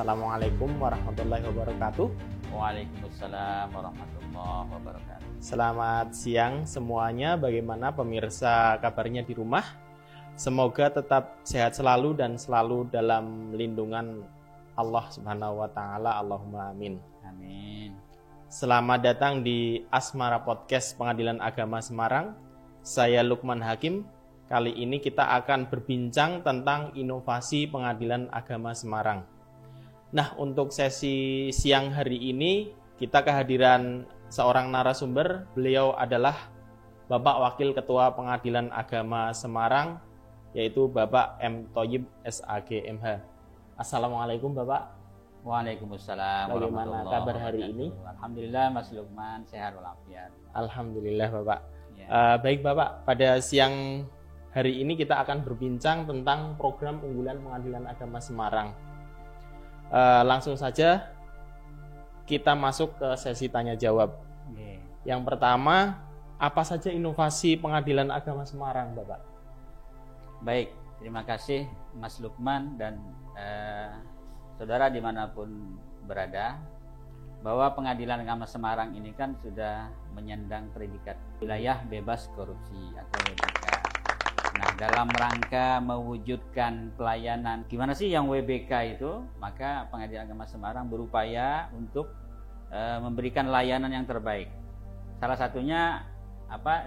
Assalamualaikum warahmatullahi wabarakatuh. Waalaikumsalam warahmatullahi wabarakatuh. Selamat siang semuanya. Bagaimana pemirsa kabarnya di rumah? Semoga tetap sehat selalu dan selalu dalam lindungan Allah Subhanahu wa taala. Allahumma amin. Amin. Selamat datang di Asmara Podcast Pengadilan Agama Semarang. Saya Lukman Hakim. Kali ini kita akan berbincang tentang inovasi Pengadilan Agama Semarang. Nah, untuk sesi siang hari ini kita kehadiran seorang narasumber. Beliau adalah Bapak Wakil Ketua Pengadilan Agama Semarang, yaitu Bapak M. Thoyib SAG MH. Assalamualaikum Bapak. Waalaikumsalam. Bagaimana kabar hari ini? Alhamdulillah Mas Lukman, sehat walafiat. Alhamdulillah Bapak. Ya. Baik Bapak, pada siang hari ini kita akan berbincang tentang program unggulan Pengadilan Agama Semarang. Langsung saja kita masuk ke sesi tanya jawab. Yang pertama, apa saja inovasi Pengadilan Agama Semarang, Bapak? Baik, terima kasih Mas Lukman dan saudara dimanapun berada, bahwa Pengadilan Agama Semarang ini kan sudah menyandang predikat wilayah bebas korupsi atau WBK. Nah, dalam rangka mewujudkan pelayanan, gimana sih yang WBK itu? Maka Pengadilan Agama Semarang berupaya untuk memberikan layanan yang terbaik. Salah satunya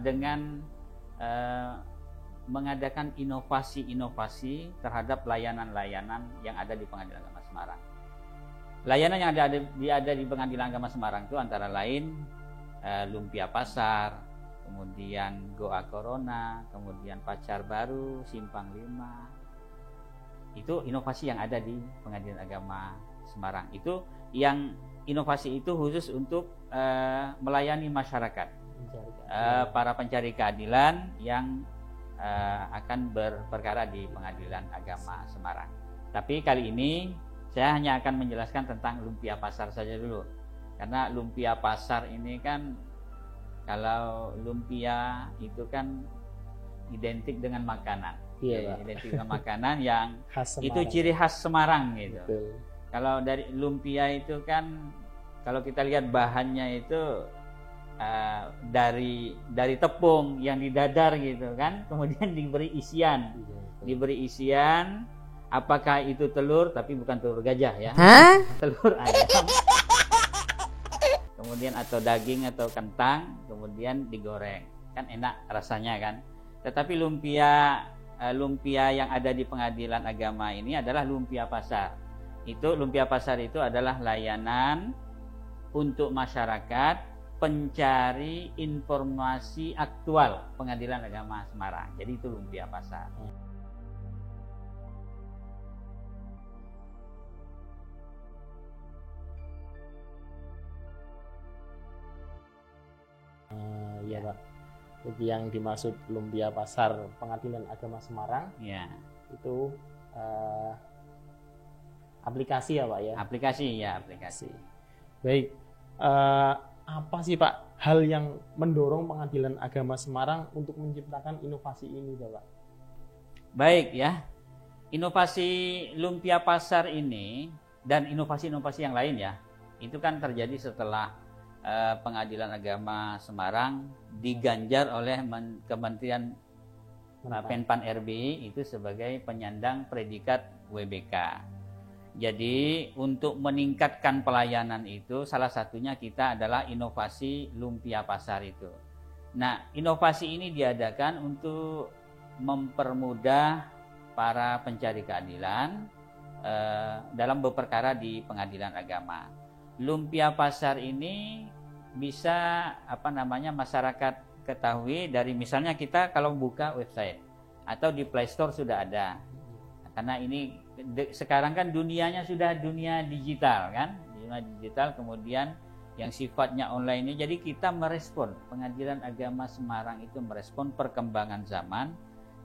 dengan mengadakan inovasi-inovasi terhadap layanan-layanan yang ada di Pengadilan Agama Semarang. Layanan yang ada di Pengadilan Agama Semarang itu antara lain Lumpia Pasar, kemudian Goa Corona, kemudian Pacar Baru, Simpang 5. Itu inovasi yang ada di Pengadilan Agama Semarang. Itu yang inovasi itu khusus untuk melayani masyarakat, para pencari keadilan yang akan berperkara di Pengadilan Agama Semarang. Tapi kali ini saya hanya akan menjelaskan tentang Lumpia Pasar saja dulu. Karena Lumpia Pasar ini kan, kalau lumpia itu kan identik dengan makanan. Iya, identik dengan makanan yang itu Semarang. ciri khas Semarang gitu. Betul. Kalau dari lumpia itu kan, kalau kita lihat bahannya itu dari tepung yang didadar gitu kan, kemudian diberi isian. Diberi isian, apakah itu telur, tapi bukan telur gajah ya. Telur ayam. Kemudian atau daging atau kentang, kemudian digoreng. Kan enak rasanya kan. Tetapi lumpia yang ada di Pengadilan Agama ini adalah Lumpia Pasar. Lumpia Pasar itu adalah layanan untuk masyarakat pencari informasi aktual Pengadilan Agama Semarang. Jadi itu Lumpia Pasar. Ya Pak. Jadi yang dimaksud Lumpia Pasar Pengadilan Agama Semarang, Ya. Itu aplikasi ya Pak ya? Aplikasi. Baik. Apa sih Pak hal yang mendorong Pengadilan Agama Semarang untuk menciptakan inovasi ini Bapak? Baik ya. Inovasi Lumpia Pasar ini dan inovasi-inovasi yang lain ya, itu kan terjadi setelah Pengadilan Agama Semarang diganjar oleh Kementerian Penpan RB itu sebagai penyandang predikat WBK. Jadi untuk meningkatkan pelayanan itu salah satunya kita adalah inovasi Lumpia Pasar itu. Nah, inovasi ini diadakan untuk mempermudah para pencari keadilan dalam berperkara di Pengadilan Agama. Lumpia Pasar ini bisa masyarakat ketahui dari misalnya kita kalau buka website atau di Play Store sudah ada. Karena ini sekarang kan dunianya sudah dunia digital kan, dunia digital, kemudian yang sifatnya online ini. Jadi kita merespon, Pengadilan Agama Semarang itu merespon perkembangan zaman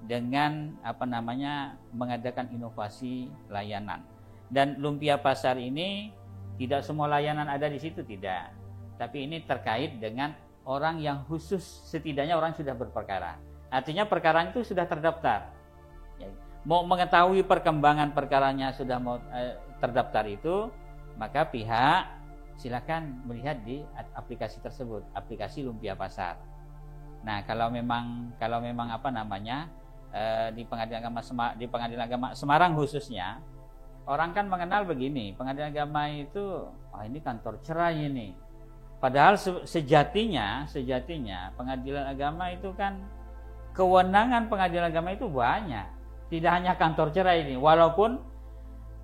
dengan mengadakan inovasi layanan. Dan Lumpia Pasar ini tidak semua layanan ada di situ, tidak. Tapi ini terkait dengan orang yang khusus, setidaknya orang sudah berperkara. Artinya perkara itu sudah terdaftar. Mau mengetahui perkembangan perkaranya sudah mau terdaftar itu, maka pihak silakan melihat di aplikasi tersebut, aplikasi Lumpia Pasar. Nah, kalau memang apa namanya di Pengadilan Agama Semarang khususnya, orang kan mengenal begini, Pengadilan Agama itu ini kantor cerai ini. Padahal sejatinya Pengadilan Agama itu kan kewenangan Pengadilan Agama itu banyak. Tidak hanya kantor cerai ini, walaupun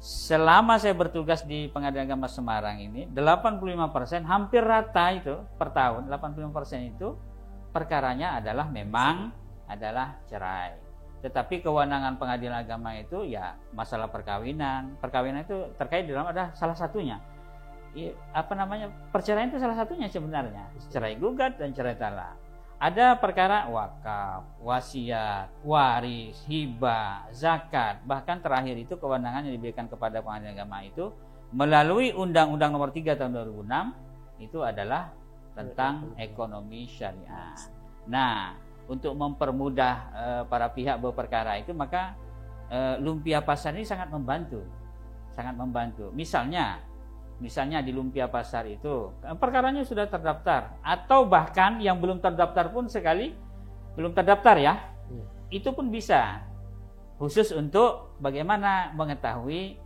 selama saya bertugas di Pengadilan Agama Semarang ini 85% hampir rata itu per tahun 85% itu perkaranya adalah memang adalah cerai. Tetapi kewenangan Pengadilan Agama itu ya masalah perkawinan. Perkawinan itu terkait dalam ada salah satunya. Perceraian itu salah satunya sebenarnya. Cerai gugat dan cerai talak. Ada perkara wakaf, wasiat, waris, hibah, zakat, bahkan terakhir itu kewenangan yang diberikan kepada Pengadilan Agama itu melalui Undang-Undang Nomor 3 Tahun 2006 itu adalah tentang ekonomi syariah. Nah, untuk mempermudah para pihak berperkara itu, maka Lumpia Pasar ini sangat membantu. Misalnya di Lumpia Pasar itu perkaranya sudah terdaftar, atau bahkan yang belum terdaftar pun sekali belum terdaftar ya, itu pun bisa, khusus untuk bagaimana mengetahui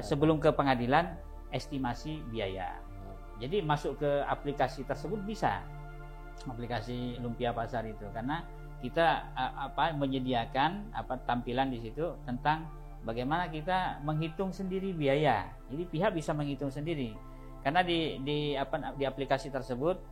sebelum ke pengadilan estimasi biaya. Jadi masuk ke aplikasi tersebut bisa, aplikasi Lumpia Pasar itu, karena kita menyediakan tampilan di situ tentang bagaimana kita menghitung sendiri biaya. Jadi pihak bisa menghitung sendiri. Karena di aplikasi tersebut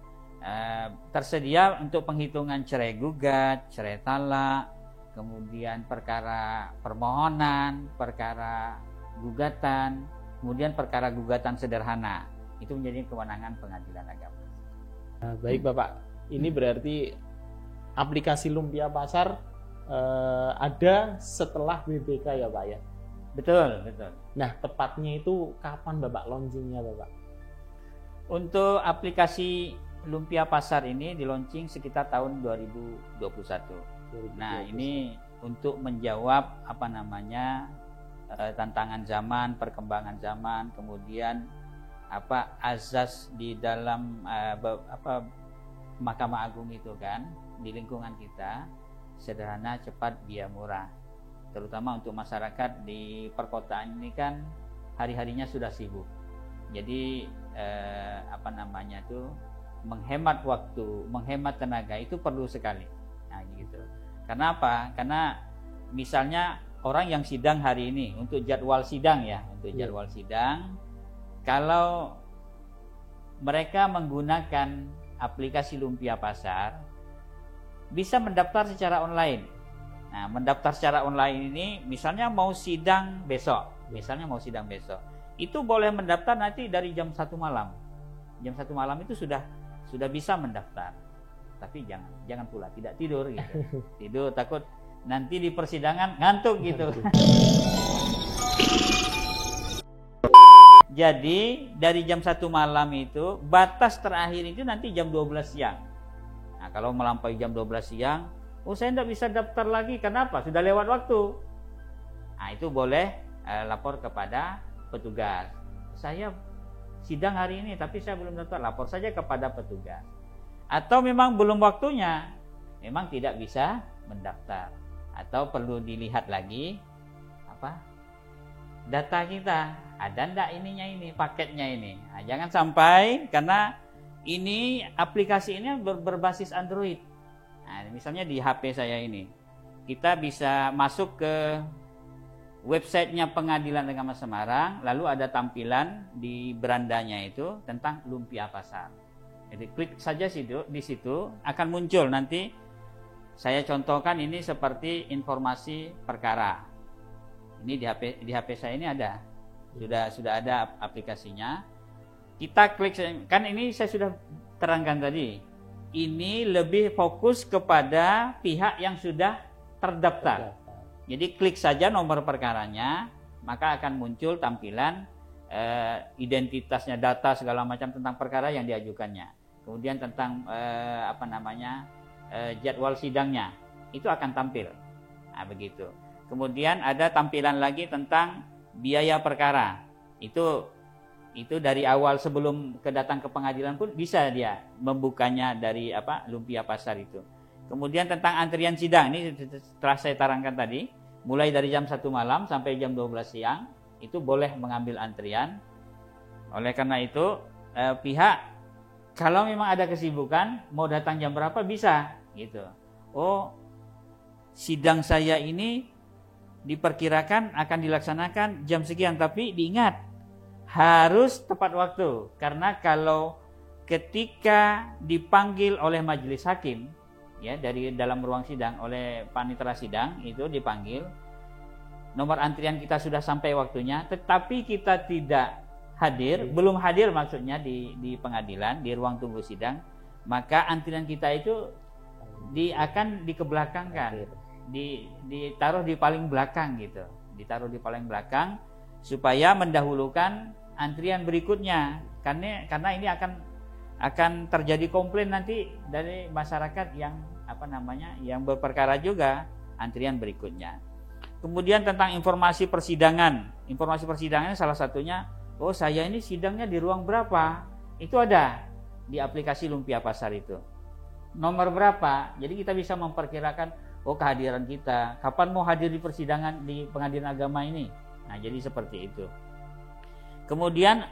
tersedia untuk penghitungan cerai gugat, cerai talak, kemudian perkara permohonan, perkara gugatan, kemudian perkara gugatan sederhana. Itu menjadi kewenangan Pengadilan Agama. Baik Bapak, ini berarti aplikasi Lumpia Pasar ada setelah WBK ya Pak ya? Betul. Nah, tepatnya itu kapan Bapak launchingnya Bapak? Untuk aplikasi Lumpia Pasar ini di launching sekitar tahun 2021. Nah, ini untuk menjawab tantangan zaman, perkembangan zaman, kemudian azas di dalam Mahkamah Agung itu kan di lingkungan kita, sederhana, cepat, biaya murah. Terutama untuk masyarakat di perkotaan ini kan hari-harinya sudah sibuk. Jadi menghemat waktu, menghemat tenaga itu perlu sekali. Nah, gitu. Karena apa? Karena misalnya orang yang sidang hari ini untuk jadwal sidang sidang, kalau mereka menggunakan aplikasi Lumpia Pasar, bisa mendaftar secara online. Nah, mendaftar secara online ini misalnya mau sidang besok, itu boleh mendaftar nanti dari jam 1 malam. Jam 1 malam itu sudah bisa mendaftar. Tapi jangan pula tidak tidur gitu. Tidur takut nanti di persidangan ngantuk gitu. Jadi dari jam 1 malam itu batas terakhir itu nanti jam 12 siang. Nah, kalau melampaui jam 12 siang, saya tidak bisa daftar lagi. Kenapa? Sudah lewat waktu. Nah, itu boleh lapor kepada petugas. Saya sidang hari ini, tapi saya belum daftar. Lapor saja kepada petugas. Atau memang belum waktunya, memang tidak bisa mendaftar. Atau perlu dilihat lagi data kita, ada enggak paketnya ini. Nah, jangan sampai, karena ini aplikasi ini berbasis Android. Nah, misalnya di HP saya ini, kita bisa masuk ke websitenya Pengadilan Agama Semarang, lalu ada tampilan di berandanya itu tentang Lumpia Pasar. Jadi klik saja di situ akan muncul nanti. Saya contohkan ini seperti informasi perkara. Ini di HP saya ini ada, sudah ada aplikasinya. Kita klik, kan ini saya sudah terangkan tadi. Ini lebih fokus kepada pihak yang sudah terdaftar. Jadi klik saja nomor perkaranya, maka akan muncul tampilan identitasnya, data segala macam tentang perkara yang diajukannya. Kemudian tentang jadwal sidangnya, itu akan tampil. Nah, begitu. Kemudian ada tampilan lagi tentang biaya perkara. Itu dari awal sebelum kedatang ke pengadilan pun bisa dia membukanya dari lumpia pasar itu. Kemudian tentang antrian sidang, ini setelah saya terangkan tadi, mulai dari jam 1 malam sampai jam 12 siang itu boleh mengambil antrian. Oleh karena itu pihak kalau memang ada kesibukan mau datang jam berapa bisa gitu. Oh, sidang saya ini diperkirakan akan dilaksanakan jam sekian, tapi diingat harus tepat waktu, karena kalau ketika dipanggil oleh majelis hakim ya dari dalam ruang sidang oleh panitera sidang itu dipanggil, nomor antrian kita sudah sampai waktunya tetapi kita tidak hadir, belum hadir maksudnya di pengadilan, di ruang tunggu sidang, maka antrian kita itu akan dikebelakangkan, ditaruh di paling belakang gitu, ditaruh di paling belakang supaya mendahulukan antrian berikutnya, karena ini akan terjadi komplain nanti dari masyarakat yang yang berperkara juga antrian berikutnya. Kemudian tentang informasi persidangan salah satunya, oh saya ini sidangnya di ruang berapa, itu ada di aplikasi Lumpia Pasar itu, nomor berapa, jadi kita bisa memperkirakan kehadiran kita, kapan mau hadir di persidangan di pengadilan agama ini. Nah, jadi seperti itu. Kemudian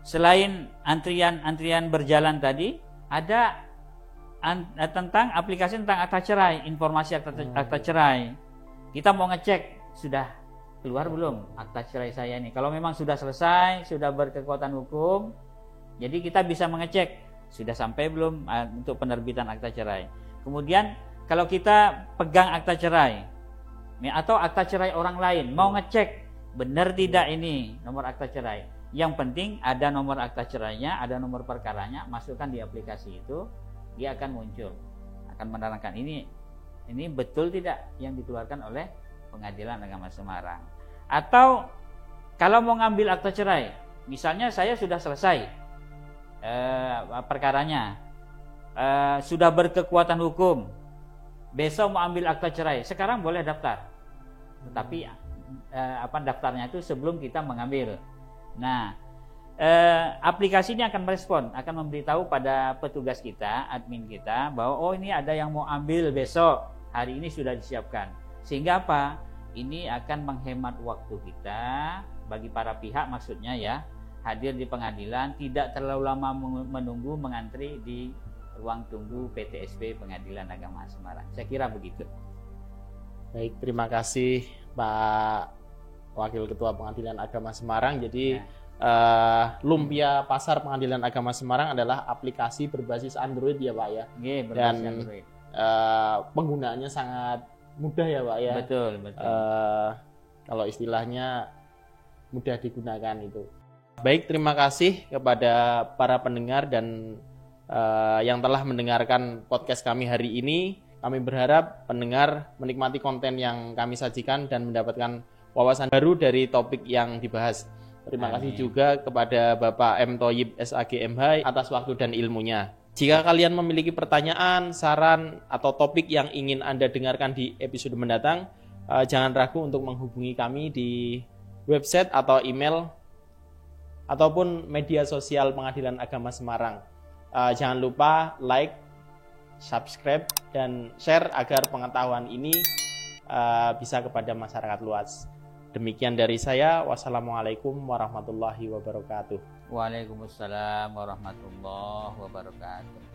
selain antrian berjalan tadi, ada tentang aplikasi tentang akta cerai, informasi akta cerai. Kita mau ngecek sudah keluar belum akta cerai saya ini. Kalau memang sudah selesai, sudah berkekuatan hukum, jadi kita bisa mengecek sudah sampai belum untuk penerbitan akta cerai. Kemudian kalau kita pegang akta cerai atau akta cerai orang lain, mau ngecek benar tidak ini nomor akta cerai, yang penting ada nomor akta cerainya, ada nomor perkaranya, masukkan di aplikasi itu, dia akan muncul, akan menerangkan ini betul tidak yang dikeluarkan oleh Pengadilan Agama Semarang. Atau kalau mau ngambil akta cerai, misalnya saya sudah selesai perkaranya, sudah berkekuatan hukum, besok mau ambil akta cerai, sekarang boleh daftar, tetapi daftarnya itu sebelum kita mengambil. Nah, aplikasi ini akan merespon, akan memberitahu pada petugas kita, admin kita, bahwa oh ini ada yang mau ambil besok, hari ini sudah disiapkan. Sehingga apa? Ini akan menghemat waktu kita bagi para pihak, maksudnya ya, hadir di pengadilan, tidak terlalu lama menunggu mengantri di ruang tunggu PTSP Pengadilan Agama Semarang. Saya kira begitu. Baik, terima kasih Pak Wakil Ketua Pengadilan Agama Semarang. Jadi Lumpia Pasar Pengadilan Agama Semarang adalah aplikasi berbasis Android ya Pak ya. Berbasis Android. Penggunaannya sangat mudah ya Pak ya. Betul. Kalau istilahnya mudah digunakan itu. Baik, terima kasih kepada para pendengar dan yang telah mendengarkan podcast kami hari ini. Kami berharap pendengar menikmati konten yang kami sajikan dan mendapatkan wawasan baru dari topik yang dibahas. Terima kasih juga kepada Bapak M. Thoyib SAG MH atas waktu dan ilmunya. Jika kalian memiliki pertanyaan, saran, atau topik yang ingin Anda dengarkan di episode mendatang, jangan ragu untuk menghubungi kami di website atau email ataupun media sosial Pengadilan Agama Semarang. Jangan lupa like, subscribe, dan share agar pengetahuan ini bisa kepada masyarakat luas. Demikian dari saya. Wassalamualaikum warahmatullahi wabarakatuh. Waalaikumsalam warahmatullahi wabarakatuh.